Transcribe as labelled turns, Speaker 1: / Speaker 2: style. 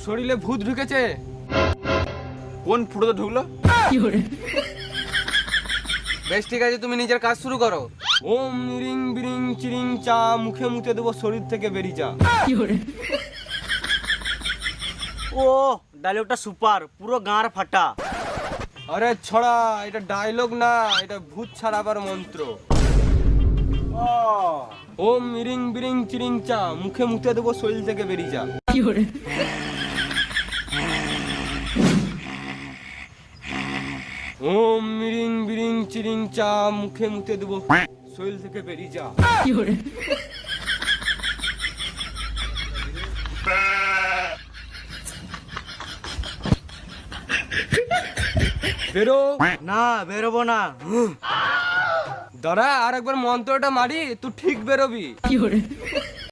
Speaker 1: শরীরে ভূত ঢুকেছে।
Speaker 2: কোন ফুটোতে ঢুকলো?
Speaker 1: বেশ ঠিক আছে, তুমি নিজের কাজ শুরু করো। ওম রিং বিরিং চিরিং চা, মুখে মুতে দেবো শরীর থেকে বেরিয়ে যা।
Speaker 3: ও ডায়লগটা সুপার, পুরো গাঁর ফাটা।
Speaker 1: আরে ছড়া, এটা ডায়লগ না, এটা ভূত ছাড়াবার মন্ত্র। ওম রিং বিরিং চিরিং চা, মুখে মুতে দেবো শরীর থেকে বেরিয়ে যা। ওম রিং বিরিং চিরিং চা, মুখে মুতে দেবো শরীর থেকে বেরিয়ে যা। বেরো।
Speaker 3: না বেরোবো না।
Speaker 1: দাঁড়া, আর একবার মন্ত্রটা মারি, তুই ঠিক বেরোবি।